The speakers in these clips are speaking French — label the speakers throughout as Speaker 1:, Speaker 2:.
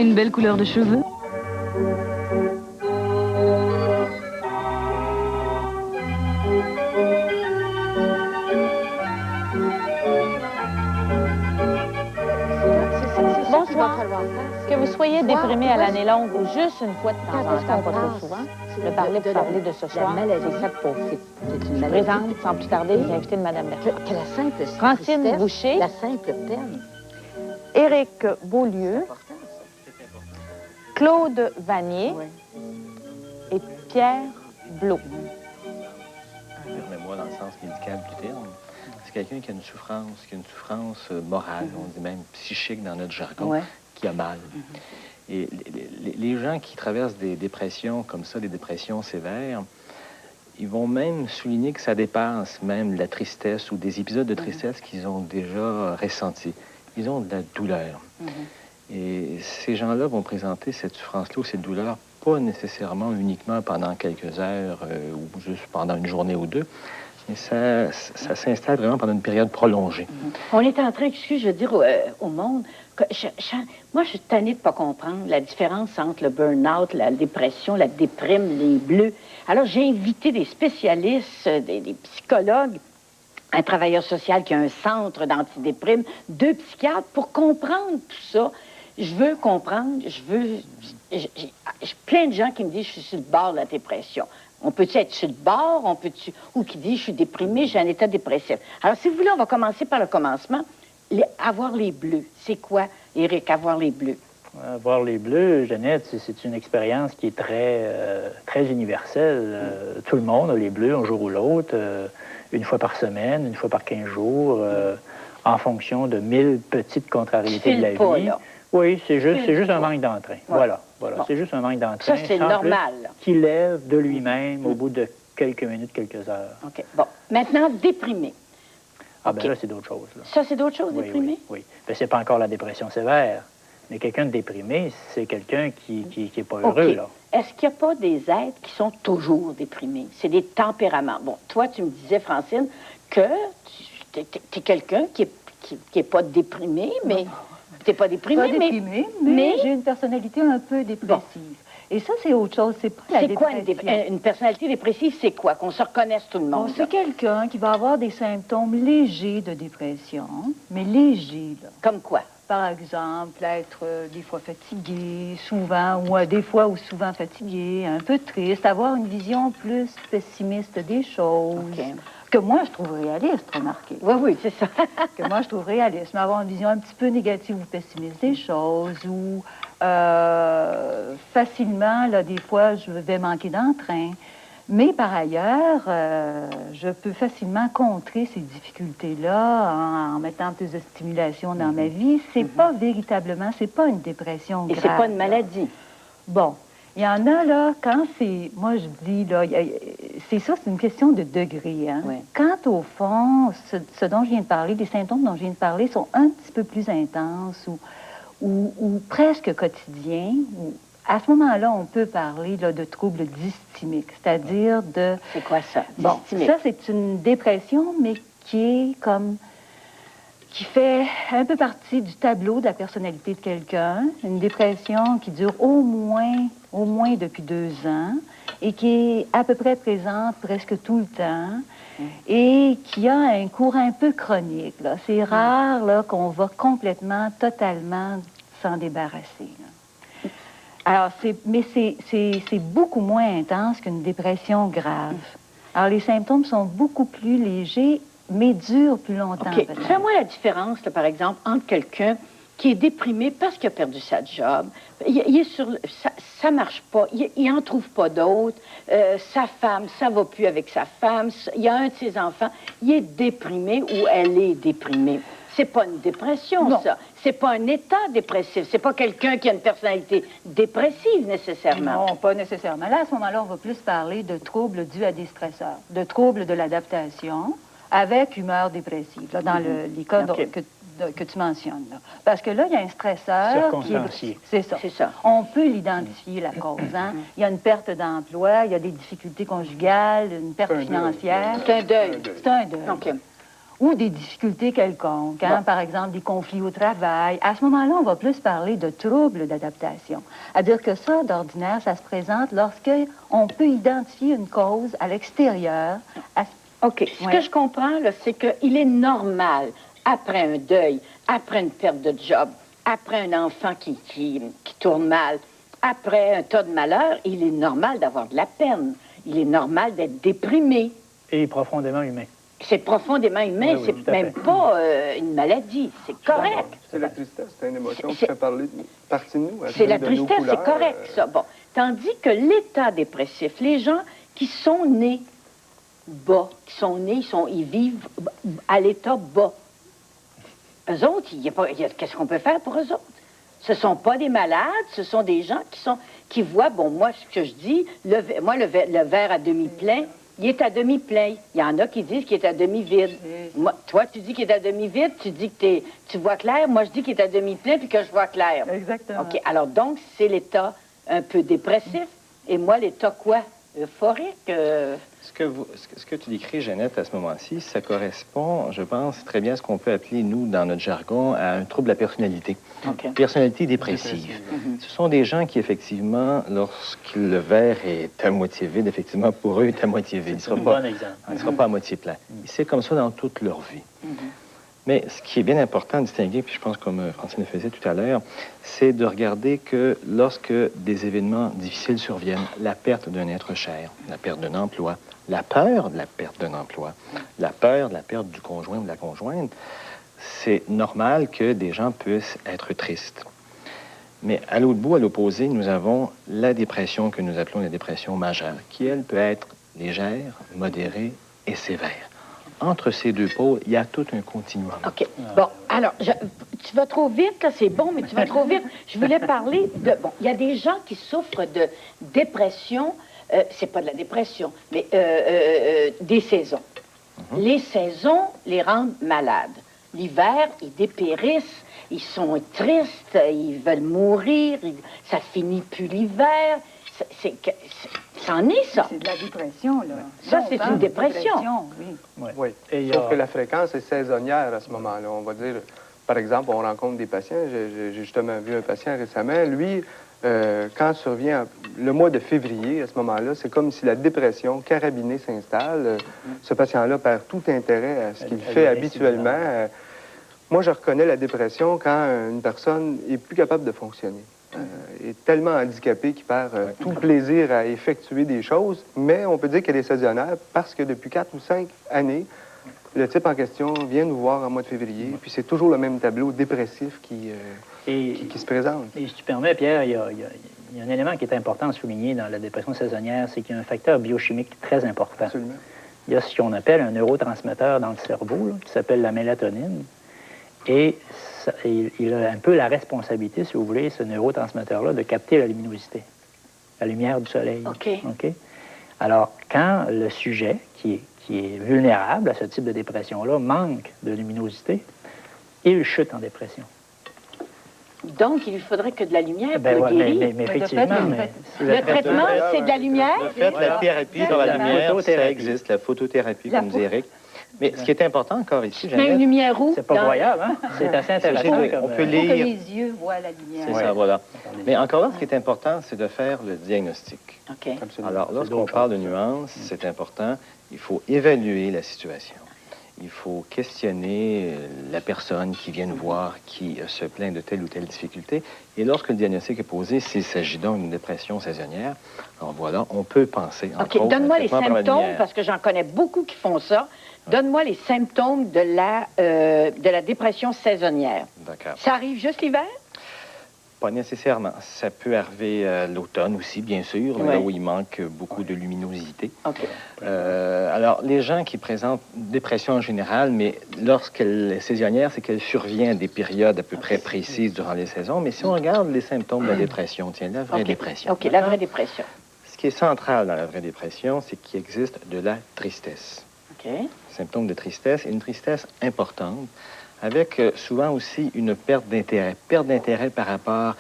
Speaker 1: Une belle couleur de cheveux.
Speaker 2: Bonsoir. Que vous soyez déprimé à l'année longue ou juste une fois de temps en temps, pas trop souvent, le parler pour parler de ce soir, c'est ça pour Je présente, sans plus tarder, les invités de Mme Bertrand.
Speaker 3: Que la simple
Speaker 2: Francine Boucher,
Speaker 3: la simple peine.
Speaker 2: Éric Beaulieu, Claude Vanier et Pierre Blot.
Speaker 4: Permets-moi, dans le sens médical du terme, c'est quelqu'un qui a une souffrance morale, on dit même psychique dans notre jargon, qui a mal. Et les gens qui traversent des dépressions comme ça, des dépressions sévères, ils vont même souligner que ça dépasse même la tristesse ou des épisodes de tristesse qu'ils ont déjà ressentis. Ils ont de la douleur. Et ces gens-là vont présenter cette souffrance-là ou cette douleur pas nécessairement uniquement pendant quelques heures ou juste pendant une journée ou deux, mais ça s'installe vraiment pendant une période prolongée.
Speaker 3: On est en train, je veux dire au monde, que moi, je suis tannée de ne pas comprendre la différence entre le burn-out, la dépression, la déprime, les bleus. Alors, j'ai invité des spécialistes, des psychologues, un travailleur social qui a un centre d'antidéprime, 2 psychiatres, pour comprendre tout ça. Je veux comprendre, j'ai plein de gens qui me disent je suis sur le bord de la dépression. On peut-tu être sur le bord, ou qui dit je suis déprimé, j'ai un état dépressif. Alors, si vous voulez, on va commencer par le commencement. Avoir les bleus, c'est quoi, Éric, avoir les bleus?
Speaker 5: Avoir les bleus, Jeannette, c'est une expérience qui est très universelle. Tout le monde a les bleus un jour ou l'autre, une fois par semaine, une fois par 15 jours, en fonction de 1000 petites contrariétés de la vie. Là. Oui, c'est juste un manque d'entrain. Voilà. Bon. C'est juste un manque d'entrain.
Speaker 3: Ça, c'est normal.
Speaker 5: Qui lève de lui-même au bout de quelques minutes, quelques heures.
Speaker 3: OK. Bon. Maintenant, déprimé.
Speaker 5: Ah, bien là, c'est d'autres choses. Là.
Speaker 3: Ça, c'est d'autres choses, déprimé?
Speaker 5: Oui. Ben, c'est pas encore la dépression sévère. Mais quelqu'un de déprimé, c'est quelqu'un qui est pas heureux, là.
Speaker 3: Est-ce qu'il n'y a pas des êtres qui sont toujours déprimés? C'est des tempéraments. Bon, toi, tu me disais, Francine, que tu es quelqu'un qui est pas déprimé, mais... T'es pas déprimé,
Speaker 6: mais j'ai une personnalité un peu dépressive. Bon. Et ça, c'est autre chose, c'est pas la dépression.
Speaker 3: C'est quoi une personnalité dépressive? C'est quoi? Qu'on se reconnaisse tout le monde.
Speaker 6: Bon, c'est quelqu'un qui va avoir des symptômes légers de dépression, mais légers, là.
Speaker 3: Comme quoi?
Speaker 6: Par exemple, être des fois fatigué, souvent, ou des fois ou souvent fatigué, un peu triste, avoir une vision plus pessimiste des choses.
Speaker 3: Okay.
Speaker 6: Que moi, je trouve réaliste, remarquez.
Speaker 3: Oui, c'est ça.
Speaker 6: Que moi, je trouve réaliste. Mais avoir une vision un petit peu négative ou pessimiste des choses, ou facilement, là, des fois, je vais manquer d'entrain. Mais par ailleurs, je peux facilement contrer ces difficultés-là en mettant plus de stimulation dans ma vie. C'est pas véritablement, c'est pas une dépression grave.
Speaker 3: Et c'est pas une maladie.
Speaker 6: Bon. Il y en a, là, quand c'est... Moi, je dis, là, c'est ça, c'est une question de degré, hein.
Speaker 3: Oui.
Speaker 6: Quand, au fond, ce dont je viens de parler, les symptômes dont je viens de parler sont un petit peu plus intenses ou presque quotidiens, à ce moment-là, on peut parler là, de troubles dysthymiques, c'est-à-dire de...
Speaker 3: C'est quoi ça,
Speaker 6: dysthymique? Bon, ça, c'est une dépression, mais qui fait un peu partie du tableau de la personnalité de quelqu'un. Une dépression qui dure au moins depuis 2 ans et qui est à peu près présente presque tout le temps et qui a un cours un peu chronique. C'est rare là, qu'on va complètement, totalement s'en débarrasser. Là. Alors, c'est beaucoup moins intense qu'une dépression grave. Alors, les symptômes sont beaucoup plus légers, mais durent plus longtemps.
Speaker 3: OK. Fais-moi la différence, là, par exemple, entre quelqu'un qui est déprimé parce qu'il a perdu sa job, il est sur ça marche pas, il en trouve pas d'autres, sa femme, ça va plus avec sa femme, il y a un de ses enfants, il est déprimé ou elle est déprimée. C'est pas une dépression, non. Ça. C'est pas un état dépressif. C'est pas quelqu'un qui a une personnalité dépressive, nécessairement.
Speaker 6: Non, pas nécessairement. Là, à ce moment-là, on va plus parler de troubles dus à des stresseurs, de troubles de l'adaptation avec humeur dépressive, là, dans les cas que tu mentionnes. Là. Parce que là, il y a un stresseur qui est... C'est ça. On peut l'identifier, la cause. Hein? Il y a une perte d'emploi, il y a des difficultés conjugales, une perte financière.
Speaker 3: C'est un deuil.
Speaker 6: C'est un deuil.
Speaker 3: Okay.
Speaker 6: ou des difficultés quelconques, hein, par exemple des conflits au travail, à ce moment-là, on va plus parler de troubles d'adaptation. C'est-à-dire que ça, d'ordinaire, ça se présente lorsqu'on peut identifier une cause à l'extérieur.
Speaker 3: OK. Ce que je comprends, là, c'est qu'il est normal, après un deuil, après une perte de job, après un enfant qui tourne mal, après un tas de malheurs, il est normal d'avoir de la peine. Il est normal d'être déprimé.
Speaker 5: Et profondément humain.
Speaker 3: C'est profondément humain,
Speaker 5: Oui, oui,
Speaker 3: c'est même pas une maladie, c'est correct.
Speaker 1: C'est la tristesse, c'est une émotion qui fait partie de nous.
Speaker 3: C'est la tristesse, c'est correct, ça. Bon. Tandis que l'état dépressif, les gens qui sont nés bas, ils vivent à l'état bas. Eux autres, qu'est-ce qu'on peut faire pour eux autres? Ce ne sont pas des malades, ce sont des gens qui voient, bon, moi, ce que je dis, le verre à demi-plein, il est à demi-plein. Il y en a qui disent qu'il est à demi-vide. Toi, tu dis qu'il est à demi-vide, tu dis que tu vois clair. Moi, je dis qu'il est à demi-plein puis que je vois clair.
Speaker 6: Exactement.
Speaker 3: OK. Alors, donc, c'est l'état un peu dépressif. Et moi, l'état quoi? Euphorique?
Speaker 4: Ce que tu décris, Jeannette, à ce moment-ci, ça correspond, je pense, très bien à ce qu'on peut appeler, nous, dans notre jargon, à un trouble de la personnalité.
Speaker 3: OK.
Speaker 4: Personnalité dépressive. Ce sont des gens qui, effectivement, lorsque le verre est à moitié vide, effectivement, pour eux, est à moitié vide.
Speaker 5: C'est un bon exemple.
Speaker 4: Il ne sera pas à moitié plein. C'est comme ça dans toute leur vie. Mais ce qui est bien important de distinguer, puis je pense comme Francine le faisait tout à l'heure, c'est de regarder que lorsque des événements difficiles surviennent, la perte d'un être cher, la perte d'un emploi, la peur de la perte d'un emploi, la peur de la perte du conjoint ou de la conjointe, c'est normal que des gens puissent être tristes. Mais à l'autre bout, à l'opposé, nous avons la dépression que nous appelons la dépression majeure, qui, elle, peut être légère, modérée et sévère. Entre ces deux pôles, il y a tout un continuum.
Speaker 3: OK. Bon, alors, tu vas trop vite, là, c'est bon, mais tu vas trop vite. Je voulais parler de... Bon, il y a des gens qui souffrent de dépression, c'est pas de la dépression, mais des saisons. Les saisons les rendent malades. L'hiver, ils dépérissent, ils sont tristes, ils veulent mourir, ça finit plus l'hiver. C'en est, ça.
Speaker 6: C'est de la dépression, là.
Speaker 3: Ça, c'est une dépression.
Speaker 6: Oui.
Speaker 1: Oui. Sauf que la fréquence est saisonnière à ce moment-là. On va dire, par exemple, on rencontre des patients. J'ai justement vu un patient récemment. Lui, quand survient le mois de février, à ce moment-là, c'est comme si la dépression carabinée s'installe. Ce patient-là perd tout intérêt à ce qu'il fait habituellement. Moi, je reconnais la dépression quand une personne est plus capable de fonctionner. Est tellement handicapé qu'il perd tout plaisir à effectuer des choses, mais on peut dire qu'elle est saisonnière parce que depuis 4 ou 5 années, le type en question vient nous voir en mois de février, puis c'est toujours le même tableau dépressif qui se présente.
Speaker 5: Et si tu permets, Pierre, il y a un élément qui est important à souligner dans la dépression saisonnière, c'est qu'il y a un facteur biochimique très important.
Speaker 1: Absolument.
Speaker 5: Il y a ce qu'on appelle un neurotransmetteur dans le cerveau, là, qui s'appelle la mélatonine, et il a un peu la responsabilité, si vous voulez, ce neurotransmetteur-là, de capter la luminosité, la lumière du soleil.
Speaker 3: OK.
Speaker 5: Alors, quand le sujet, qui est vulnérable à ce type de dépression-là, manque de luminosité, il chute en dépression.
Speaker 3: Donc, il lui faudrait que de la lumière pour
Speaker 5: Ouais,
Speaker 3: guérir.
Speaker 5: mais effectivement...
Speaker 3: Le traitement, c'est de la lumière?
Speaker 4: Le fait, la thérapie par la lumière, ça existe, la photothérapie, comme dit Eric. Mais ce qui est important encore ici,
Speaker 3: Mais une
Speaker 4: Jeannette...
Speaker 3: lumière où?
Speaker 5: C'est pas voyable, hein? C'est assez intéressant.
Speaker 4: On peut
Speaker 6: Il faut que
Speaker 4: lire...
Speaker 6: les yeux voient la lumière.
Speaker 4: C'est ça, voilà. Mais encore là, ce qui est important, c'est de faire le diagnostic.
Speaker 3: OK.
Speaker 1: Absolument.
Speaker 4: Alors, lorsqu'on parle de nuances, c'est important. Il faut évaluer la situation. Il faut questionner la personne qui vient nous voir, qui se plaint de telle ou telle difficulté. Et lorsque le diagnostic est posé, s'il s'agit donc d'une dépression saisonnière, alors voilà, on peut penser, entre
Speaker 3: OK,
Speaker 4: autres,
Speaker 3: donne-moi
Speaker 4: un
Speaker 3: les
Speaker 4: traitement par la
Speaker 3: symptômes,
Speaker 4: lumière.
Speaker 3: parce que j'en connais beaucoup qui font ça. Donne-moi les symptômes de la dépression saisonnière.
Speaker 4: D'accord.
Speaker 3: Ça arrive juste l'hiver?
Speaker 4: Pas nécessairement. Ça peut arriver l'automne aussi, bien sûr, là où il manque beaucoup de luminosité.
Speaker 3: OK.
Speaker 4: Alors, les gens qui présentent une dépression en général, mais lorsqu'elle est saisonnière, c'est qu'elle survient à des périodes à peu près précises durant les saisons. Mais si on regarde les symptômes de la dépression, tiens, la vraie dépression.
Speaker 3: OK, la vraie dépression.
Speaker 4: Ce qui est central dans la vraie dépression, c'est qu'il existe de la tristesse.
Speaker 3: OK.
Speaker 4: Symptômes de tristesse, et une tristesse importante, avec souvent aussi une perte d'intérêt par rapport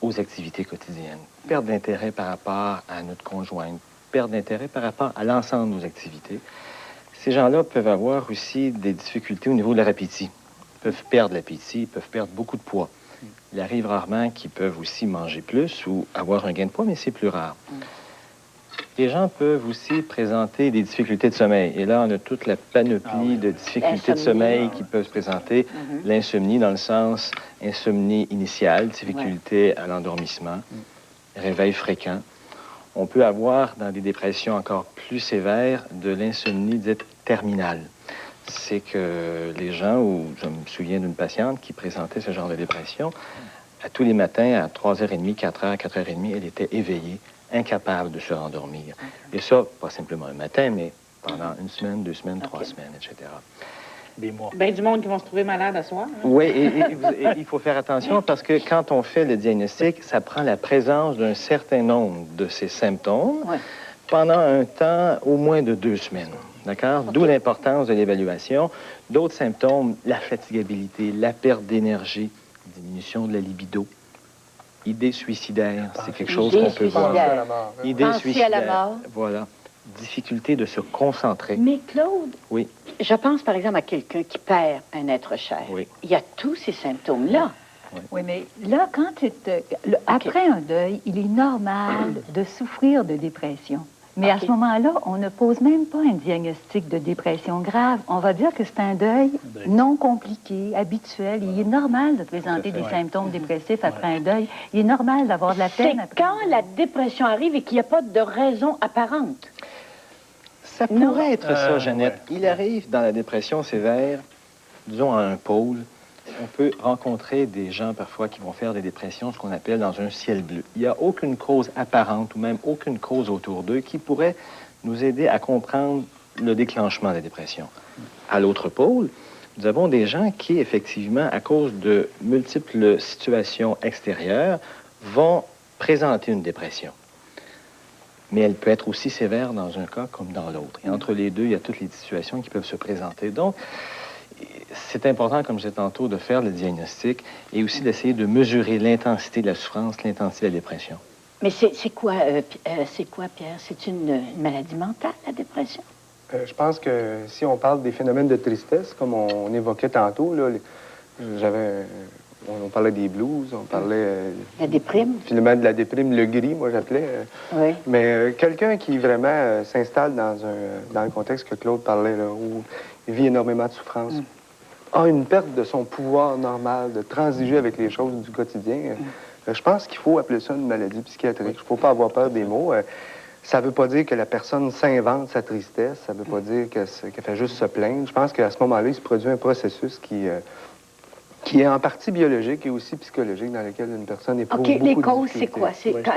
Speaker 4: aux activités quotidiennes, perte d'intérêt par rapport à notre conjointe, perte d'intérêt par rapport à l'ensemble de nos activités. Ces gens-là peuvent avoir aussi des difficultés au niveau de leur appétit. Ils peuvent perdre l'appétit, ils peuvent perdre beaucoup de poids. Il arrive rarement qu'ils peuvent aussi manger plus ou avoir un gain de poids, mais c'est plus rare. Les gens peuvent aussi présenter des difficultés de sommeil. Et là, on a toute la panoplie de difficultés de sommeil qui peuvent se présenter. L'insomnie dans le sens insomnie initiale, difficulté à l'endormissement, réveil fréquent. On peut avoir, dans des dépressions encore plus sévères, de l'insomnie dite terminale. C'est que les gens, ou je me souviens d'une patiente qui présentait ce genre de dépression, à tous les matins, à 3h30, 4h, 4h30, elle était éveillée, incapable de se rendormir. Et ça, pas simplement un matin, mais pendant 1 semaine, 2 semaines, 3 semaines, etc.
Speaker 5: Des mois.
Speaker 2: Bien du monde qui vont se trouver malade à soir. Hein?
Speaker 4: Oui, et il faut faire attention parce que quand on fait le diagnostic, ça prend la présence d'un certain nombre de ces symptômes pendant un temps au moins de 2 semaines. D'accord? D'où l'importance de l'évaluation. D'autres symptômes, la fatigabilité, la perte d'énergie, diminution de la libido, idées suicidaires, c'est quelque chose qu'on peut voir. Idées suicidaires. À la mort. Voilà. Difficulté de se concentrer.
Speaker 3: Mais Claude,
Speaker 4: oui.
Speaker 3: Je pense par exemple à quelqu'un qui perd un être cher.
Speaker 4: Oui.
Speaker 3: Il y a tous ces symptômes-là.
Speaker 6: Oui, mais là, après un deuil, il est normal de souffrir de dépression. Mais à ce moment-là, on ne pose même pas un diagnostic de dépression grave. On va dire que c'est un deuil non compliqué, habituel. Il est normal de présenter des symptômes dépressifs après un deuil. Il est normal d'avoir de la peine.
Speaker 3: C'est quand la dépression arrive et qu'il n'y a pas de raison apparente.
Speaker 4: Ça pourrait être ça, Jeannette. Il arrive dans la dépression sévère, disons à un pôle, on peut rencontrer des gens parfois qui vont faire des dépressions, ce qu'on appelle dans un ciel bleu. Il n'y a aucune cause apparente ou même aucune cause autour d'eux qui pourrait nous aider à comprendre le déclenchement de la dépression. À l'autre pôle, nous avons des gens qui, effectivement, à cause de multiples situations extérieures, vont présenter une dépression. Mais elle peut être aussi sévère dans un cas comme dans l'autre. Et entre les deux, il y a toutes les situations qui peuvent se présenter. Donc, c'est important, comme je disais tantôt, de faire le diagnostic et aussi d'essayer de mesurer l'intensité de la souffrance, l'intensité de la dépression.
Speaker 3: Mais c'est quoi, Pierre? C'est une maladie mentale, la dépression?
Speaker 1: Je pense que si on parle des phénomènes de tristesse, comme on évoquait tantôt, là, on parlait des blues, on parlait...
Speaker 3: la déprime.
Speaker 1: Finalement, de la déprime, le gris, moi, j'appelais.
Speaker 3: Oui.
Speaker 1: Mais quelqu'un qui vraiment s'installe dans le contexte que Claude parlait, là, où il vit énormément de souffrance, a une perte de son pouvoir normal, de transiger avec les choses du quotidien. Je pense qu'il faut appeler ça une maladie psychiatrique. Il ne faut pas avoir peur des mots. Ça ne veut pas dire que la personne s'invente sa tristesse. Ça ne veut pas dire qu'elle fait juste se plaindre. Je pense qu'à ce moment-là, il se produit un processus qui est en partie biologique et aussi psychologique, dans lequel une personne éprouve beaucoup de
Speaker 3: les causes, c'est quoi?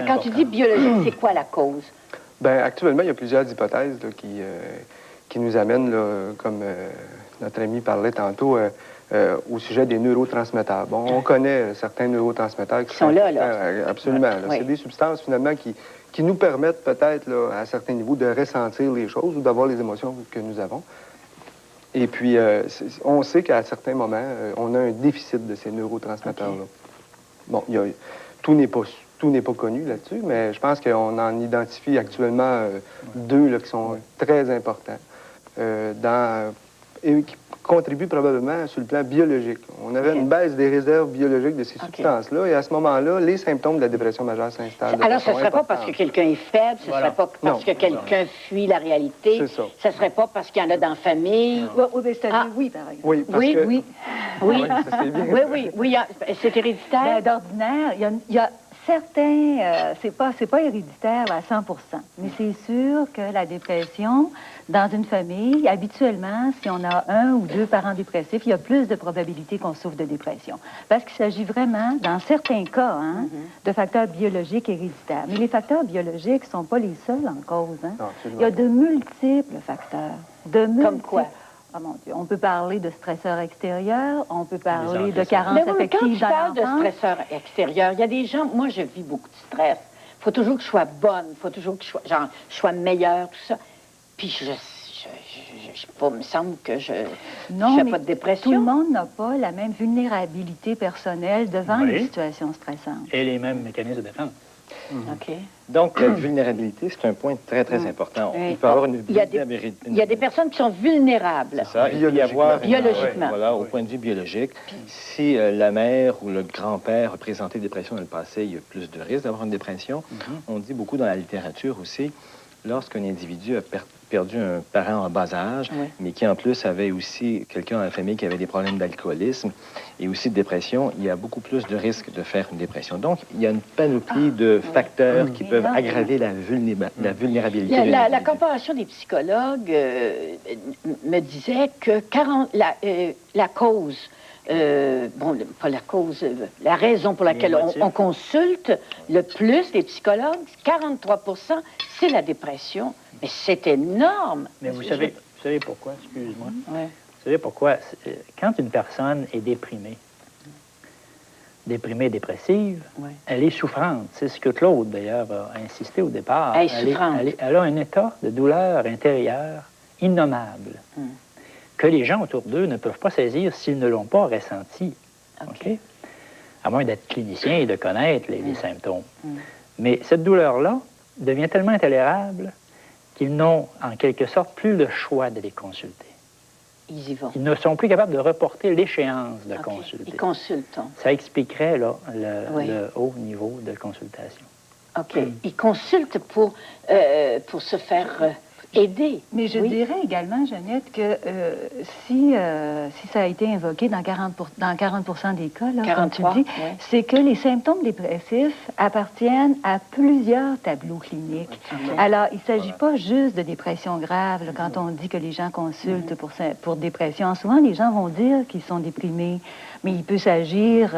Speaker 3: Quand tu dis biologique, c'est quoi la cause?
Speaker 1: Bien, actuellement, il y a plusieurs hypothèses là, qui nous amènent, là, comme notre ami parlait tantôt, au sujet des neurotransmetteurs. Bon, on connaît certains neurotransmetteurs qui
Speaker 3: sont là.
Speaker 1: Absolument. C'est des substances, finalement, qui nous permettent peut-être, là, à certains niveaux, de ressentir les choses ou d'avoir les émotions que nous avons. Et puis, on sait qu'à certains moments, on a un déficit de ces neurotransmetteurs-là. Bon, tout n'est pas connu là-dessus, mais je pense qu'on en identifie actuellement 2 là, qui sont très importants et qui contribuent probablement sur le plan biologique. On avait une baisse des réserves biologiques de ces substances-là, et à ce moment-là, les symptômes de la dépression majeure s'installent.
Speaker 3: Alors, ce ne serait pas parce que quelqu'un est faible, ce ne serait pas parce que quelqu'un fuit la réalité, ce ne serait pas parce qu'il y en a dans la famille.
Speaker 6: Oui, par exemple.
Speaker 1: Oui, parce que...
Speaker 3: Oui, c'est héréditaire.
Speaker 6: D'ordinaire, il y a certains, c'est pas héréditaire à 100%, mais c'est sûr que la dépression, dans une famille, habituellement, si on a 1 ou 2 parents dépressifs, il y a plus de probabilité qu'on souffre de dépression. Parce qu'il s'agit vraiment, dans certains cas, de facteurs biologiques héréditaires. Mais les facteurs biologiques ne sont pas les seuls en cause.
Speaker 1: Non,
Speaker 6: il y a de multiples facteurs.
Speaker 3: Comme quoi?
Speaker 6: Oh mon Dieu, on peut parler de stresseurs extérieurs, on peut parler de carences affectives
Speaker 3: quand tu parles de stresseurs extérieurs, il y a des gens... Moi, je vis beaucoup de stress. Il faut toujours que je sois bonne, il faut toujours que je sois meilleure, tout ça. Puis il me semble que je fais pas de dépression.
Speaker 6: Tout le monde n'a pas la même vulnérabilité personnelle devant les situations stressantes.
Speaker 5: Et les mêmes mécanismes de défense.
Speaker 3: OK.
Speaker 4: Donc, la vulnérabilité, c'est un point très, très important.
Speaker 3: Oui.
Speaker 4: Il peut y avoir une
Speaker 3: Il y a des personnes qui sont vulnérables.
Speaker 4: C'est ça. Il peut y avoir
Speaker 3: Biologiquement.
Speaker 4: Voilà, au point de vue biologique. Si la mère ou le grand-père a présenté une dépression dans le passé, il y a plus de risques d'avoir une dépression. On dit beaucoup dans la littérature aussi, lorsqu'un individu a perdu un parent en bas âge, mais qui en plus avait aussi quelqu'un dans la famille qui avait des problèmes d'alcoolisme et aussi de dépression, il y a beaucoup plus de risques de faire une dépression. Donc, il y a une panoplie de facteurs qui peuvent aggraver la vulnérabilité.
Speaker 3: La comparaison des psychologues me disait que la cause, pas la cause, la raison pour laquelle on consulte le plus les psychologues, 43 %, c'est la dépression. Mais c'est énorme.
Speaker 5: Mais vous savez pourquoi, excuse-moi? Ouais. Vous savez pourquoi? Quand une personne est déprimée, dépressive, elle est souffrante. C'est ce que Claude, d'ailleurs, a insisté au départ.
Speaker 3: Elle est souffrante.
Speaker 5: Elle a un état de douleur intérieure innommable que les gens autour d'eux ne peuvent pas saisir s'ils ne l'ont pas ressenti. OK? À moins d'être clinicien et de connaître les symptômes. Mais cette douleur-là devient tellement intolérable qu'ils n'ont, en quelque sorte, plus le choix de les consulter.
Speaker 3: Ils y vont.
Speaker 5: Ils ne sont plus capables de reporter l'échéance de consulter.
Speaker 3: Ils consultent.
Speaker 5: Ça expliquerait là, le haut niveau de consultation.
Speaker 3: OK. Ils consultent pour se faire aider.
Speaker 6: Mais je dirais également, Jeannette, que si ça a été invoqué dans 40 des cas, là,
Speaker 3: 43,
Speaker 6: comme tu dis, c'est que les symptômes dépressifs appartiennent à plusieurs tableaux cliniques. Alors, il ne s'agit pas juste de dépression grave. Là, quand on dit que les gens consultent pour dépression, souvent les gens vont dire qu'ils sont déprimés, mais il peut s'agir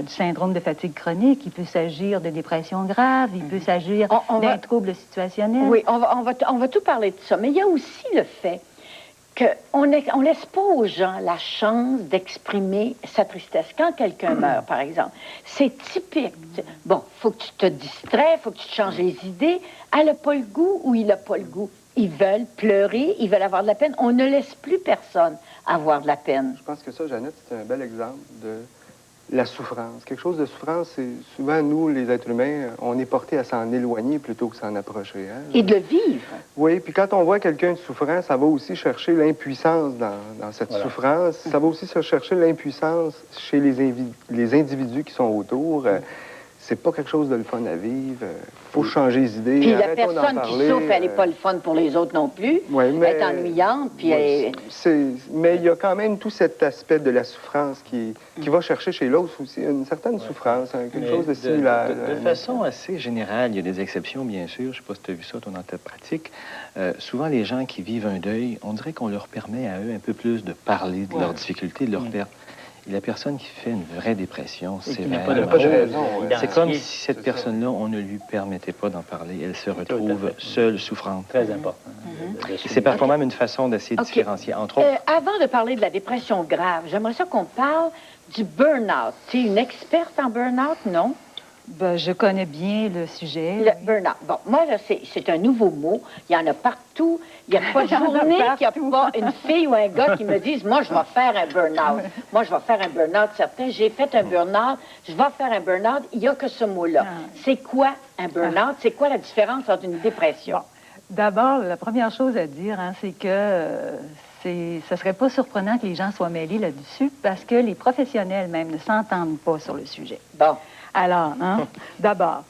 Speaker 6: du syndrome de fatigue chronique, il peut s'agir de dépression grave, il peut s'agir d'un trouble situationnel.
Speaker 3: Oui, on va tout parler de ça. Mais il y a aussi le fait qu'on ne laisse pas aux gens la chance d'exprimer sa tristesse. Quand quelqu'un meurt, par exemple, c'est typique. Bon, il faut que tu te distrais, il faut que tu te changes les idées. Elle n'a pas le goût ou il n'a pas le goût. Ils veulent pleurer, ils veulent avoir de la peine. On ne laisse plus personne avoir de la peine.
Speaker 1: Je pense que ça, Jeannette, c'est un bel exemple de la souffrance. Quelque chose de souffrance, c'est souvent, nous, les êtres humains, on est portés à s'en éloigner plutôt que s'en approcher. Hein?
Speaker 3: Et de le vivre.
Speaker 1: Oui, puis quand on voit quelqu'un de souffrant, ça va aussi chercher l'impuissance dans cette souffrance. Ça va aussi chercher l'impuissance chez les individus qui sont autour. C'est pas quelque chose de le fun à vivre. Faut changer les idées.
Speaker 3: Puis la personne qui souffre, elle n'est pas le fun pour les autres non plus. Elle est ennuyante. Puis
Speaker 1: mais il y a quand même tout cet aspect de la souffrance qui va chercher chez l'autre aussi une certaine souffrance, quelque chose de similaire.
Speaker 4: De façon assez générale, il y a des exceptions, bien sûr. Je ne sais pas si tu as vu ça, toi, dans ta pratique. Souvent, les gens qui vivent un deuil, on dirait qu'on leur permet à eux un peu plus de parler de leurs difficultés, de leurs pertes. Et la personne qui fait une vraie dépression, c'est comme si cette personne-là, on ne lui permettait pas d'en parler. Elle se retrouve seule, souffrante.
Speaker 5: Très important.
Speaker 4: C'est parfois même une façon d'essayer de différencier, entre autres.
Speaker 3: Avant de parler de la dépression grave, j'aimerais ça qu'on parle du burn-out. Tu es une experte en burn-out, non?
Speaker 6: Ben, je connais bien le sujet.
Speaker 3: Le burn-out. Bon, moi, là, c'est un nouveau mot. Il y en a partout. Il n'y a pas de journée qu'il n'y a pas une fille ou un gars qui me dise « Moi, je vais faire un burn-out. Moi, je vais faire un burn-out certain. J'ai fait un burn-out. Je vais faire un burn-out. » Il n'y a que ce mot-là. C'est quoi un burn-out? C'est quoi la différence entre une dépression?
Speaker 6: Bon. D'abord, la première chose à dire, c'est que ce ne serait pas surprenant que les gens soient mêlés là-dessus parce que les professionnels même ne s'entendent pas sur le sujet.
Speaker 3: Bon.
Speaker 6: Alors, d'abord,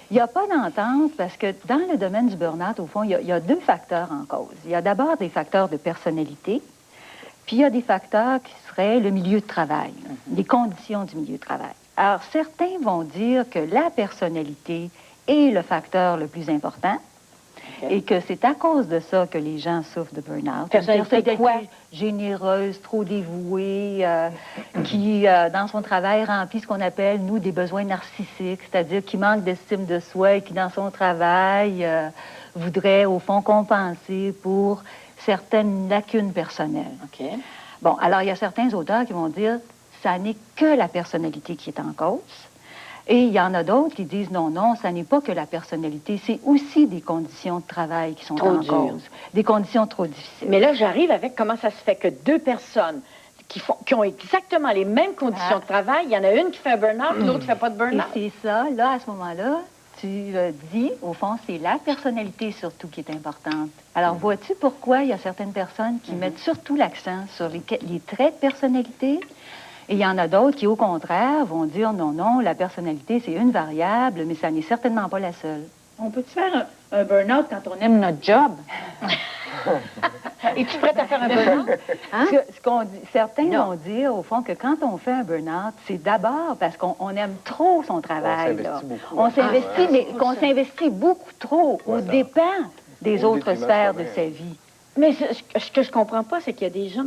Speaker 6: il n'y a pas d'entente parce que dans le domaine du burn-out, au fond, il y a deux facteurs en cause. Il y a d'abord des facteurs de personnalité, puis il y a des facteurs qui seraient le milieu de travail, les conditions du milieu de travail. Alors, certains vont dire que la personnalité est le facteur le plus important et que c'est à cause de ça que les gens souffrent de burn-out.
Speaker 3: Personnalité quoi?
Speaker 6: Généreuse, trop dévouée, qui, dans son travail, remplit ce qu'on appelle, nous, des besoins narcissiques, c'est-à-dire qui manque d'estime de soi et qui, dans son travail, voudrait, au fond, compenser pour certaines lacunes personnelles.
Speaker 3: OK.
Speaker 6: Bon, alors, il y a certains auteurs qui vont dire, ça n'est que la personnalité qui est en cause. Et il y en a d'autres qui disent non, ça n'est pas que la personnalité, c'est aussi des conditions de travail qui sont en cause, des conditions trop difficiles.
Speaker 3: Mais là, j'arrive avec comment ça se fait que deux personnes qui ont exactement les mêmes conditions de travail, il y en a une qui fait un burn-out, l'autre ne fait pas de burn-out.
Speaker 6: Et c'est ça, là, à ce moment-là, tu dis, au fond, c'est la personnalité surtout qui est importante. Alors, vois-tu pourquoi il y a certaines personnes qui mettent surtout l'accent sur les traits de personnalité? Et il y en a d'autres qui, au contraire, vont dire, non, non, la personnalité, c'est une variable, mais ça n'est certainement pas la seule.
Speaker 3: On peut faire un burn-out quand on aime notre job? Es-tu prête à faire un burn-out?
Speaker 6: Hein? Certains vont dire, au fond, que quand on fait un burn-out, c'est d'abord parce qu'on aime trop son travail. On s'investit, mais qu'on s'investit beaucoup trop aux dépens des autres sphères de sa vie.
Speaker 3: Mais ce que je comprends pas, c'est qu'il y a des gens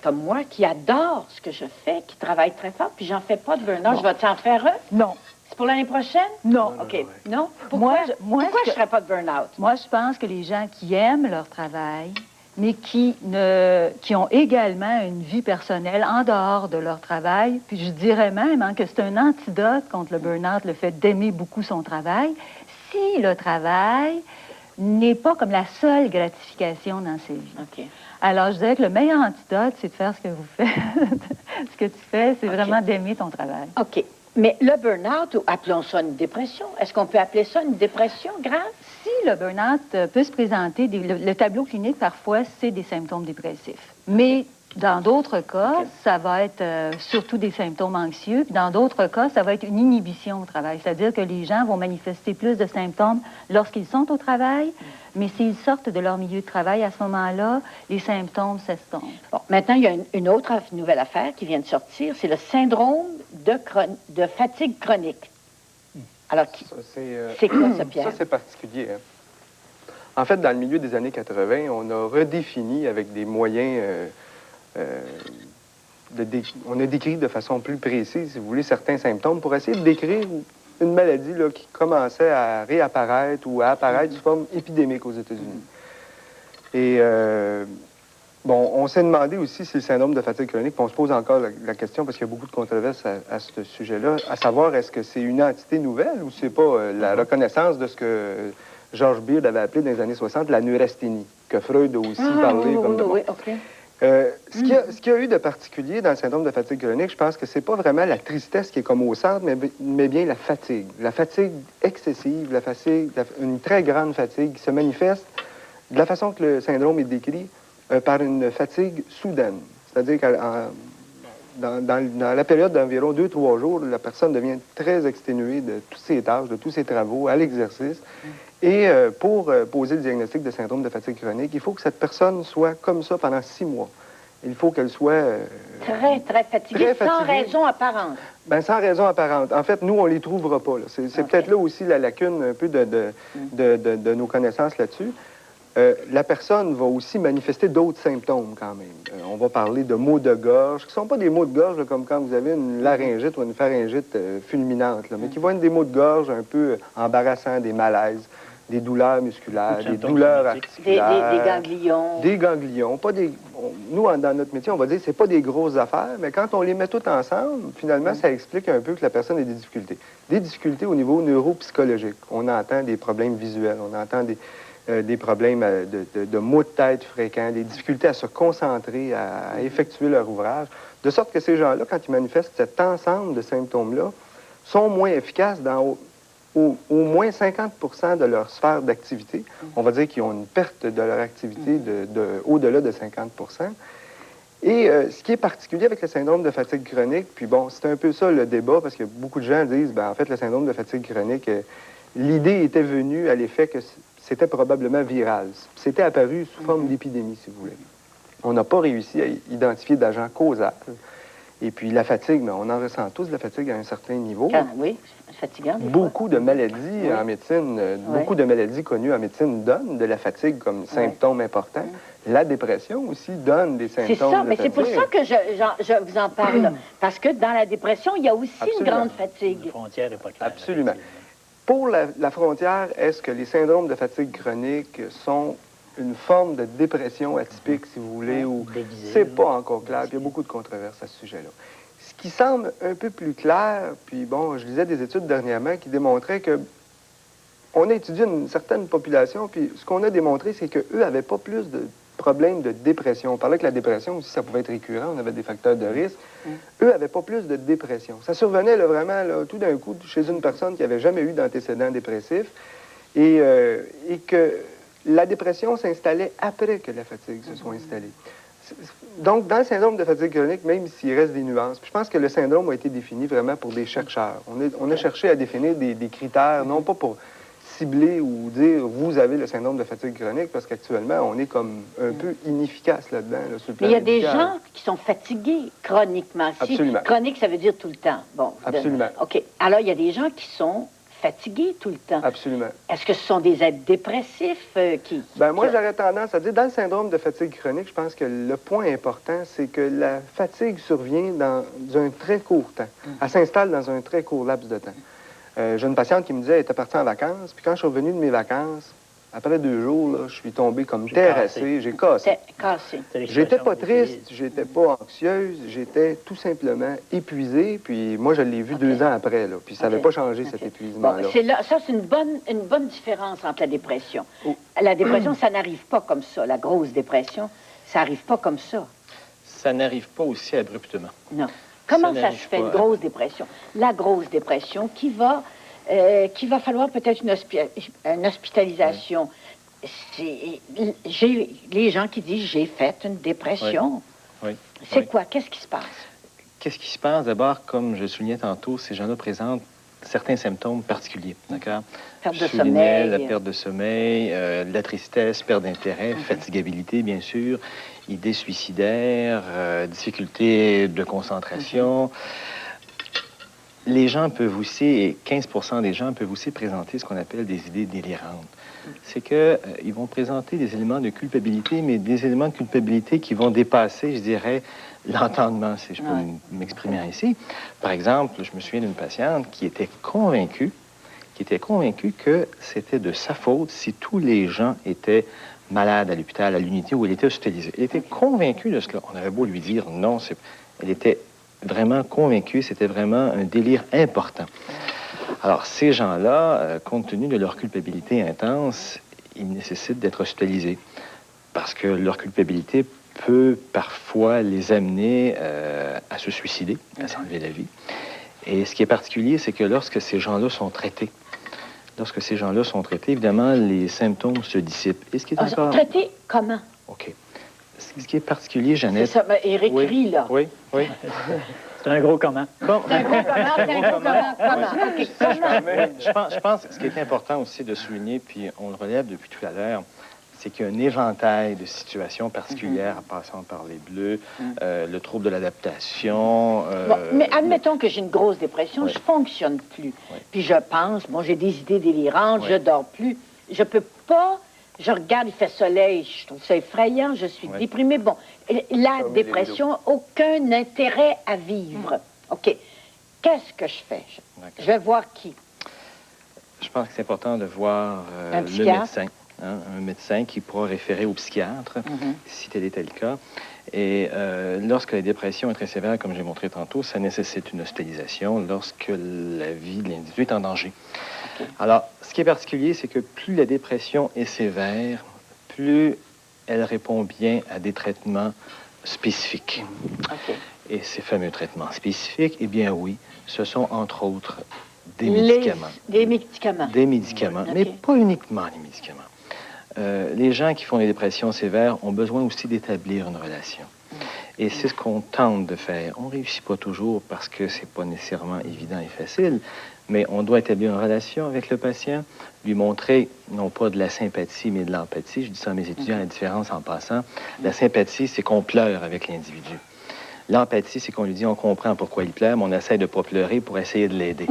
Speaker 3: comme moi qui adorent ce que je fais, qui travaillent très fort, puis j'en fais pas de burn-out. Je vais t'en faire un?
Speaker 6: Non.
Speaker 3: C'est pour l'année prochaine?
Speaker 6: Non.
Speaker 3: OK. Non? Pourquoi je ne ferais pas de burn-out?
Speaker 6: Moi, je pense que les gens qui aiment leur travail, mais qui ont également une vie personnelle en dehors de leur travail, puis je dirais même que c'est un antidote contre le burn-out, le fait d'aimer beaucoup son travail, si le travail n'est pas comme la seule gratification dans sa vie.
Speaker 3: OK.
Speaker 6: Alors, je dirais que le meilleur antidote, c'est de faire ce que vous faites. Ce que tu fais, c'est vraiment d'aimer ton travail.
Speaker 3: OK. Mais le burn-out, appelons ça une dépression. Est-ce qu'on peut appeler ça une dépression grave?
Speaker 6: Si le burn-out peut se présenter, le tableau clinique, parfois, c'est des symptômes dépressifs. Mais dans d'autres cas, ça va être surtout des symptômes anxieux. Puis dans d'autres cas, ça va être une inhibition au travail. C'est-à-dire que les gens vont manifester plus de symptômes lorsqu'ils sont au travail, mais s'ils sortent de leur milieu de travail, à ce moment-là, les symptômes s'estompent.
Speaker 3: Bon, maintenant, il y a une autre nouvelle affaire qui vient de sortir, c'est le syndrome de fatigue chronique. Alors, c'est quoi ça, Pierre?
Speaker 1: Ça, c'est particulier. Hein? En fait, dans le milieu des années 80, on a redéfini avec des moyens... on a décrit de façon plus précise, si vous voulez, certains symptômes pour essayer de décrire une maladie là, qui commençait à réapparaître ou à apparaître sous forme épidémique aux États-Unis. Et bon, on s'est demandé aussi si le syndrome de fatigue chronique, puis on se pose encore la question parce qu'il y a beaucoup de controverses à ce sujet-là, à savoir est-ce que c'est une entité nouvelle ou c'est pas la reconnaissance de ce que George Beard avait appelé dans les années 60 la neurasthénie, que Freud a aussi parlé comme de...
Speaker 3: Oui, OK.
Speaker 1: Ce qu'il y a eu de particulier dans le syndrome de fatigue chronique, je pense que c'est pas vraiment la tristesse qui est comme au centre, mais bien la fatigue. La fatigue excessive, une très grande fatigue qui se manifeste de la façon que le syndrome est décrit par une fatigue soudaine. C'est-à-dire que dans la période d'environ 2-3 jours, la personne devient très exténuée de toutes ses tâches, de tous ses travaux, à l'exercice. Et pour poser le diagnostic de syndrome de fatigue chronique, il faut que cette personne soit comme ça pendant 6 mois. Il faut qu'elle soit...
Speaker 3: très fatiguée, sans raison apparente.
Speaker 1: Bien, sans raison apparente. En fait, nous, on ne les trouvera pas. C'est peut-être là aussi la lacune un peu de nos connaissances là-dessus. La personne va aussi manifester d'autres symptômes quand même. On va parler de maux de gorge, qui ne sont pas des maux de gorge là, comme quand vous avez une laryngite ou une pharyngite fulminante, là, mais qui vont être des maux de gorge un peu embarrassants, des malaises, des douleurs musculaires, des douleurs articulaires.
Speaker 3: Des ganglions.
Speaker 1: Des ganglions. Pas des... Nous, dans notre métier, on va dire que ce n'est pas des grosses affaires, mais quand on les met toutes ensemble, finalement, ça explique un peu que la personne a des difficultés. Des difficultés au niveau neuropsychologique. On entend des problèmes visuels, on entend des problèmes de maux de tête fréquents, des difficultés à se concentrer, à effectuer leur ouvrage, de sorte que ces gens-là, quand ils manifestent cet ensemble de symptômes-là, sont moins efficaces dans au moins 50 de leur sphère d'activité. On va dire qu'ils ont une perte de leur activité au-delà de 50 Et ce qui est particulier avec le syndrome de fatigue chronique, puis bon, c'est un peu ça le débat, parce que beaucoup de gens disent, en fait, le syndrome de fatigue chronique, l'idée était venue à l'effet que c'était probablement viral. C'était apparu sous forme d'épidémie, si vous voulez. On n'a pas réussi à identifier d'agent causal. Et puis la fatigue, mais on en ressent tous de la fatigue à un certain niveau.
Speaker 3: Oui, fatigant.
Speaker 1: Beaucoup de maladies en médecine, beaucoup de maladies connues en médecine donnent de la fatigue comme symptôme important. La dépression aussi donne des symptômes.
Speaker 3: C'est ça, mais c'est pour ça que je vous en parle. Parce que dans la dépression, il y a aussi une grande fatigue.
Speaker 5: La frontière n'est pas claire.
Speaker 1: Absolument. Pour la frontière, est-ce que les syndromes de fatigue chronique sont une forme de dépression atypique, si vous voulez, ou c'est pas encore clair, puis il y a beaucoup de controverses à ce sujet-là. Ce qui semble un peu plus clair, puis bon, je lisais des études dernièrement qui démontraient que on a étudié une certaine population, puis ce qu'on a démontré, c'est qu'eux n'avaient pas plus de problème de dépression. On parlait que la dépression aussi, ça pouvait être récurrent, on avait des facteurs de risque. Eux n'avaient pas plus de dépression. Ça survenait là, vraiment là, tout d'un coup chez une personne qui n'avait jamais eu d'antécédent dépressif et que la dépression s'installait après que la fatigue se soit installée. Donc, dans le syndrome de fatigue chronique, même s'il reste des nuances, puis je pense que le syndrome a été défini vraiment pour des chercheurs. On a cherché à définir des critères, non pas pour cibler ou dire vous avez le syndrome de fatigue chronique, parce qu'actuellement, on est comme un peu inefficace là-dedans. Là, sur le plan
Speaker 3: Mais il y a des
Speaker 1: médical.
Speaker 3: gens qui sont fatigués chroniquement.
Speaker 1: Absolument.
Speaker 3: Chronique, ça veut dire tout le temps. Bon.
Speaker 1: Absolument.
Speaker 3: OK. Alors, il y a des gens qui sont fatigués tout le temps.
Speaker 1: Absolument.
Speaker 3: Est-ce que ce sont des êtres dépressifs qui...
Speaker 1: Ben moi, j'aurais tendance à dire, dans le syndrome de fatigue chronique, je pense que le point important, c'est que la fatigue survient dans un très court temps. Elle s'installe dans un très court laps de temps. J'ai une patiente qui me disait, elle était partie en vacances, puis quand je suis revenu de mes vacances, après 2 jours, là, je suis tombé comme terrassé, j'ai cassé.
Speaker 3: Cassé.
Speaker 1: J'étais pas triste, j'étais pas anxieuse, j'étais tout simplement épuisée, puis moi, je l'ai vu 2 ans après, là, puis ça n'avait pas changé, cet épuisement-là.
Speaker 3: Bon, ça, c'est une bonne différence entre la dépression. La dépression, ça n'arrive pas comme ça. La grosse dépression, ça n'arrive pas comme ça.
Speaker 4: Ça n'arrive pas aussi abruptement.
Speaker 3: Non. Comment ça se
Speaker 4: n'arrive
Speaker 3: fait,
Speaker 4: pas
Speaker 3: une grosse dépression? La grosse dépression qui va falloir peut-être une hospitalisation. J'ai les gens qui disent, j'ai fait une dépression.
Speaker 4: Oui.
Speaker 3: C'est quoi? Qu'est-ce qui se passe?
Speaker 4: Qu'est-ce qui se passe? D'abord, comme je le soulignais tantôt, ces gens-là présentent certains symptômes particuliers. D'accord?
Speaker 3: Perte de
Speaker 4: Je soulignais
Speaker 3: sommeil.
Speaker 4: la perte de sommeil, la tristesse, perte d'intérêt, fatigabilité, bien sûr, idées suicidaires, difficultés de concentration. Les gens peuvent aussi, et 15% des gens peuvent aussi présenter ce qu'on appelle des idées délirantes. C'est qu'ils vont présenter des éléments de culpabilité, mais des éléments de culpabilité qui vont dépasser, je dirais, l'entendement, si je peux m'exprimer ainsi. Par exemple, je me souviens d'une patiente qui était convaincue que c'était de sa faute si tous les gens étaient malades à l'hôpital, à l'unité où elle était hospitalisée. Elle était convaincue de cela. On avait beau lui dire non, elle était vraiment convaincue, c'était vraiment un délire important. Alors, ces gens-là, compte tenu de leur culpabilité intense, ils nécessitent d'être hospitalisés parce que leur culpabilité peut parfois les amener à se suicider, à s'enlever la vie. Et ce qui est particulier, c'est que lorsque ces gens-là sont traités, évidemment, les symptômes se dissipent. Et ce qui est encore...
Speaker 3: Traités comment?
Speaker 4: OK. Ce qui est particulier, Jeannette...
Speaker 3: C'est ça, Éric rit, là.
Speaker 4: Oui.
Speaker 5: C'est un gros comment.
Speaker 4: Bon.
Speaker 3: C'est un gros comment? OK, comment?
Speaker 4: Je pense que ce qui est important aussi de souligner, puis on le relève depuis tout à l'heure, c'est qu'il y a un éventail de situations particulières en passant par les bleus, le trouble de l'adaptation.
Speaker 3: Bon, mais admettons que j'ai une grosse dépression, je fonctionne plus. Puis je pense, j'ai des idées délirantes, je dors plus. Je peux pas... Je regarde, il fait soleil, je trouve ça effrayant, je suis déprimée. Bon, la dépression, aucun intérêt à vivre. OK. Qu'est-ce que je fais? Je vais voir qui?
Speaker 4: Je pense que c'est important de voir
Speaker 3: Un
Speaker 4: le médecin. Un médecin qui pourra référer au psychiatre, si tel était le cas. Et lorsque la dépression est très sévère, comme j'ai montré tantôt, ça nécessite une hospitalisation lorsque la vie de l'individu est en danger. Alors, ce qui est particulier, c'est que plus la dépression est sévère, plus elle répond bien à des traitements spécifiques. Et ces fameux traitements spécifiques, eh bien oui, ce sont entre autres des médicaments.
Speaker 3: Des médicaments.
Speaker 4: Des médicaments, mais pas uniquement les médicaments. Les gens qui font des dépressions sévères ont besoin aussi d'établir une relation. Et c'est ce qu'on tente de faire. On ne réussit pas toujours parce que c'est pas nécessairement évident et facile, mais on doit établir une relation avec le patient, lui montrer non pas de la sympathie, mais de l'empathie. Je dis ça à mes étudiants, la différence en passant. La sympathie, c'est qu'on pleure avec l'individu. L'empathie, c'est qu'on lui dit on comprend pourquoi il pleure, mais on essaie de ne pas pleurer pour essayer de l'aider.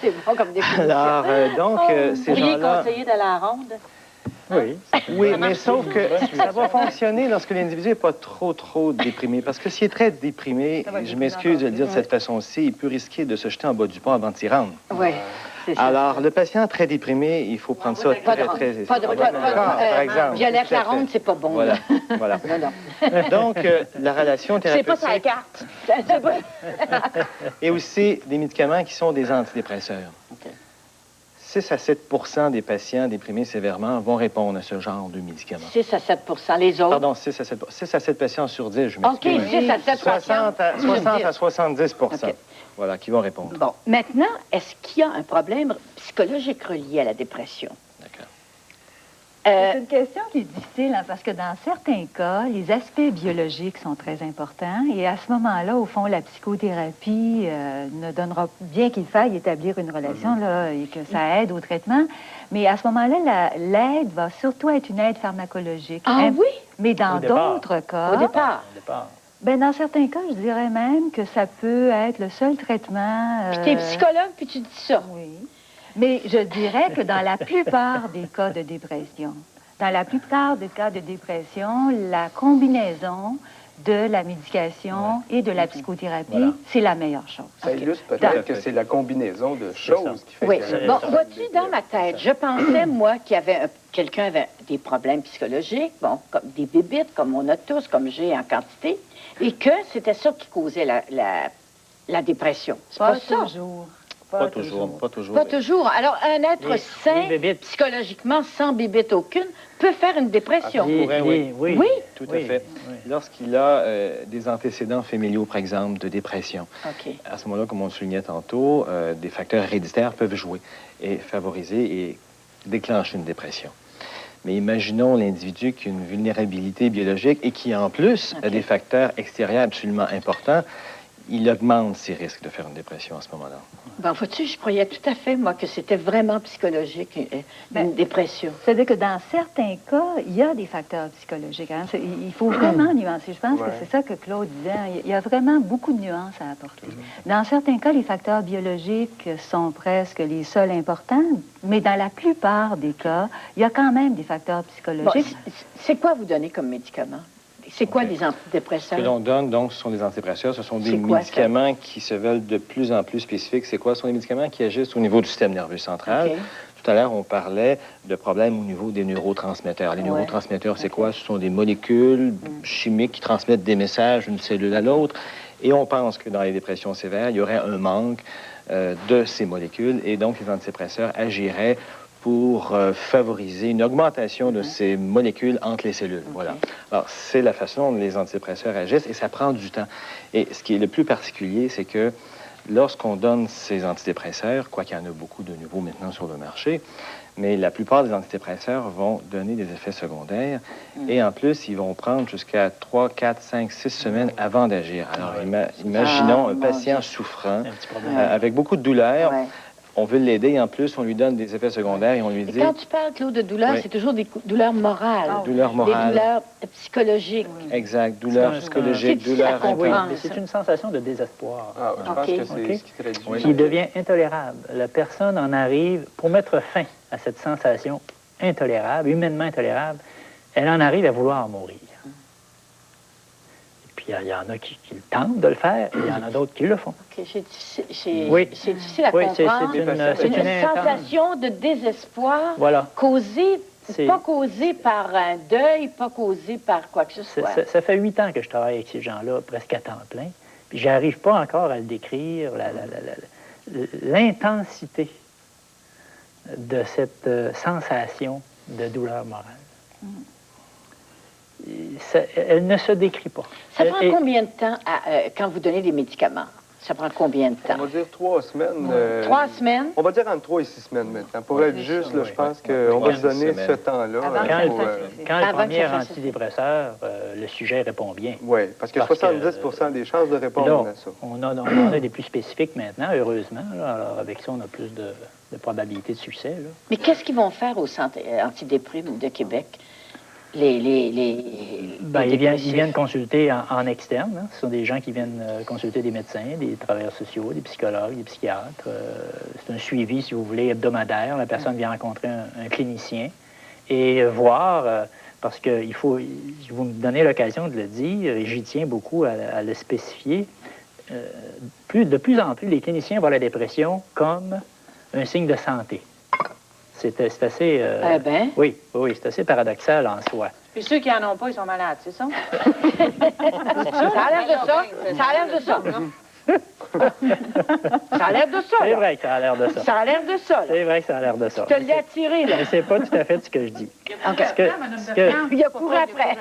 Speaker 3: C'est bon comme définition.
Speaker 4: Alors, donc, ces gens-là...
Speaker 2: Vous pourriez conseiller d'aller à la ronde?
Speaker 4: Oui, mais sauf que ça va fonctionner lorsque l'individu n'est pas trop déprimé. Parce que s'il est très déprimé, je m'excuse de le dire de cette façon-ci, il peut risquer de se jeter en bas du pont avant de s'y rendre.
Speaker 3: Oui, c'est ça.
Speaker 4: Alors, le patient très déprimé, il faut prendre ça très... par exemple.
Speaker 3: Violette la ronde, c'est pas bon.
Speaker 4: Voilà.
Speaker 3: Non.
Speaker 4: Donc, la relation thérapeutique...
Speaker 2: C'est pas sa carte.
Speaker 4: Et aussi des médicaments qui sont des antidépresseurs. 6 à 7 des patients déprimés sévèrement vont répondre à ce genre de médicaments.
Speaker 3: 6 à 7 les autres?
Speaker 4: Pardon, 6 à 7 patients sur 10, je
Speaker 3: OK,
Speaker 4: m'excuse.
Speaker 3: 6 à 7
Speaker 4: 60 à 70
Speaker 3: OK.
Speaker 4: Voilà, qui vont répondre.
Speaker 3: Bon, maintenant, est-ce qu'il y a un problème psychologique relié à la dépression?
Speaker 4: D'accord.
Speaker 6: C'est une question qui est difficile, hein, parce que dans certains cas, les aspects biologiques sont très importants. Et à ce moment-là, au fond, la psychothérapie ne donnera, bien qu'il faille établir une relation là, et que ça aide au traitement, mais à ce moment-là, l'aide va surtout être une aide pharmacologique.
Speaker 3: Ah oui?
Speaker 6: Mais dans d'autres cas...
Speaker 3: Au départ?
Speaker 6: Ben, dans certains cas, je dirais même que ça peut être le seul traitement...
Speaker 3: Puis t'es psychologue, puis tu dis ça.
Speaker 6: Oui. Mais je dirais que dans la plupart des cas de dépression, la combinaison de la médication et de la psychothérapie, c'est la meilleure chose.
Speaker 1: Ça illustre peut-être que c'est la combinaison de choses qui fait
Speaker 3: Oui.
Speaker 1: que...
Speaker 3: Bon, vois-tu, dans ma tête, je pensais, moi, qu'il y avait quelqu'un avait des problèmes psychologiques, bon, comme des bébites, comme on a tous, comme j'ai en quantité, et que c'était ça qui causait la dépression. C'est pas ça?
Speaker 6: Toujours.
Speaker 4: Pas toujours.
Speaker 3: Pas toujours. Alors, un être sain,
Speaker 5: bébites.
Speaker 3: psychologiquement, sans bébite aucune, peut faire une dépression.
Speaker 4: Oui, tout à fait.
Speaker 5: Oui.
Speaker 4: Lorsqu'il a des antécédents familiaux, par exemple, de dépression,
Speaker 3: OK.
Speaker 4: à ce moment-là, comme on le soulignait tantôt, des facteurs héréditaires peuvent jouer et favoriser et déclencher une dépression. Mais imaginons l'individu qui a une vulnérabilité biologique et qui, en plus, a des facteurs extérieurs absolument importants. Il augmente ses risques de faire une dépression à ce moment-là.
Speaker 3: Ben, vois-tu, je croyais tout à fait, moi, que c'était vraiment psychologique, une dépression.
Speaker 6: C'est-à-dire que dans certains cas, il y a des facteurs psychologiques. Hein. Il faut vraiment nuancer. Je pense que c'est ça que Claude disait. Hein. Il y a vraiment beaucoup de nuances à apporter. Dans certains cas, les facteurs biologiques sont presque les seuls importants, mais dans la plupart des cas, il y a quand même des facteurs psychologiques.
Speaker 3: Bon, c'est quoi vous donnez comme médicament? C'est quoi les antidépresseurs?
Speaker 4: Ce que l'on donne, donc, ce sont des antidépresseurs. Ce sont des
Speaker 3: quoi,
Speaker 4: médicaments qui se veulent de plus en plus spécifiques. C'est quoi? Ce sont des médicaments qui agissent au niveau du système nerveux central.
Speaker 3: OK.
Speaker 4: Tout à l'heure, on parlait de problèmes au niveau des neurotransmetteurs. Les neurotransmetteurs, c'est quoi? Ce sont des molécules chimiques qui transmettent des messages d'une cellule à l'autre. Et on pense que dans les dépressions sévères, il y aurait un manque de ces molécules. Et donc, les antidépresseurs agiraient pour favoriser une augmentation de ces molécules entre les cellules. Voilà. Alors, c'est la façon dont les antidépresseurs agissent et ça prend du temps. Et ce qui est le plus particulier, c'est que lorsqu'on donne ces antidépresseurs, quoi qu'il y en a beaucoup de nouveaux maintenant sur le marché, mais la plupart des antidépresseurs vont donner des effets secondaires et en plus, ils vont prendre jusqu'à 3, 4, 5, 6 semaines avant d'agir. Alors, imaginons un patient souffrant, avec beaucoup de douleur. On veut l'aider et en plus, on lui donne des effets secondaires et on lui dit...
Speaker 3: Et quand tu parles, Claude, de douleur, c'est toujours des douleurs morales.
Speaker 4: Douleurs morales.
Speaker 3: Des douleurs psychologiques.
Speaker 4: Exact. Douleurs psychologiques, douleurs...
Speaker 5: C'est une sensation de désespoir.
Speaker 1: Ah, je pense que c'est ce qui traduit.
Speaker 5: Qui devient intolérable. La personne en arrive, pour mettre fin à cette sensation intolérable, humainement intolérable, elle en arrive à vouloir mourir. Puis il y en a qui tentent de le faire, et il y en a d'autres qui le font.
Speaker 3: OK, c'est difficile à comprendre. C'est une sensation de désespoir causée, pas causée par un deuil, pas causée par quoi que ce soit.
Speaker 5: Ça fait 8 ans que je travaille avec ces gens-là, presque à temps plein, puis j'arrive pas encore à le décrire, l'intensité de cette sensation de douleur morale. Elle ne se décrit pas.
Speaker 3: Ça prend combien de temps quand vous donnez des médicaments? Ça prend combien de temps?
Speaker 1: On va dire 3 semaines.
Speaker 3: 3 semaines?
Speaker 1: On va dire entre 3 et 6 semaines maintenant. Pour être juste, là, je pense qu'on va se donner ce temps-là.
Speaker 5: Quand le premier antidépresseur, le sujet répond bien.
Speaker 1: Oui, parce que 70 des chances de répondre à ça.
Speaker 5: On a des plus spécifiques maintenant, heureusement. Là. Alors, avec ça, on a plus de probabilité de succès. Là.
Speaker 3: Mais qu'est-ce qu'ils vont faire au Centre antidéprime de Québec?
Speaker 5: Ils viennent consulter en externe. Hein. Ce sont des gens qui viennent consulter des médecins, des travailleurs sociaux, des psychologues, des psychiatres. C'est un suivi, si vous voulez, hebdomadaire. La personne vient rencontrer un clinicien et voir, parce que vous me donnez l'occasion de le dire, et j'y tiens beaucoup à le spécifier, de plus en plus, les cliniciens voient la dépression comme un signe de santé. C'est assez... Oui, c'est assez paradoxal en soi.
Speaker 2: Puis ceux qui n'en ont pas, ils sont malades, c'est ça?
Speaker 3: Ça a l'air de ça. Ça a l'air de ça. Ça a l'air de ça,
Speaker 5: C'est
Speaker 3: là.
Speaker 5: vrai que ça a l'air de ça.
Speaker 3: Ça a l'air de ça, là.
Speaker 5: C'est vrai que ça a l'air de ça.
Speaker 3: Je te l'ai attiré, là.
Speaker 5: Mais c'est pas tout à fait ce que je dis.
Speaker 3: OK. Il a couru après.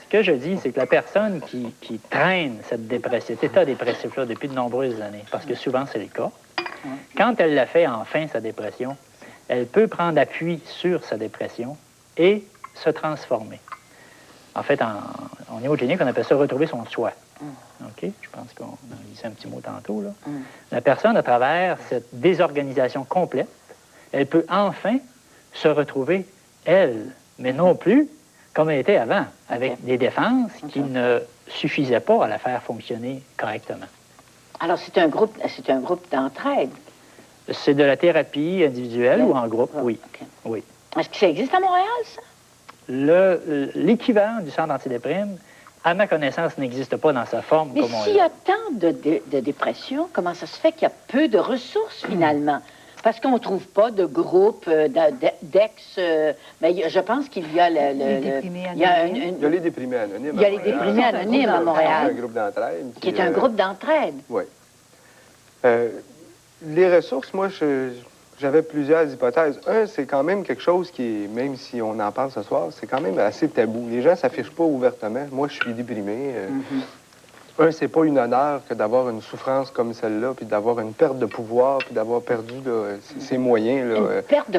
Speaker 5: Ce que je dis, c'est que la personne qui traîne cette dépression, cet état dépressif-là depuis de nombreuses années, parce que souvent c'est le cas, quand elle l'a fait enfin, sa dépression, elle peut prendre appui sur sa dépression et se transformer. En fait, en néogénique, on appelle ça retrouver son soi. OK? Je pense qu'on en disait un petit mot tantôt, là. La personne, à travers cette désorganisation complète, elle peut enfin se retrouver elle, mais non plus comme elle était avant, avec des défenses qui ne suffisaient pas à la faire fonctionner correctement.
Speaker 3: Alors, c'est un groupe d'entraide.
Speaker 5: C'est de la thérapie individuelle ou en groupe? Oui.
Speaker 3: OK.
Speaker 5: Oui.
Speaker 3: Est-ce que ça existe à Montréal, ça?
Speaker 5: L'équivalent du centre antidéprime, à ma connaissance, n'existe pas dans sa forme
Speaker 3: Mais
Speaker 5: comme on
Speaker 3: s'il y a
Speaker 5: l'a.
Speaker 3: tant de dépression, comment ça se fait qu'il y a peu de ressources, finalement? Parce qu'on ne trouve pas de groupe d'ex... mais je pense qu'il y a
Speaker 6: Les déprimés
Speaker 3: il y a
Speaker 6: anonymes.
Speaker 1: Il y a les déprimés anonymes.
Speaker 3: Il y a les déprimés anonymes à
Speaker 1: C'est un
Speaker 3: Montréal,
Speaker 1: groupe d'entraide.
Speaker 3: qui est un groupe d'entraide.
Speaker 1: Oui. Les ressources, moi, j'avais plusieurs hypothèses. Un, c'est quand même quelque chose qui, même si on en parle ce soir, c'est quand même assez tabou. Les gens ne s'affichent pas ouvertement. Moi, je suis déprimé. Un, c'est pas une honneur que d'avoir une souffrance comme celle-là, puis d'avoir une perte de pouvoir, puis d'avoir perdu là, ses moyens. Là,
Speaker 3: Une perte de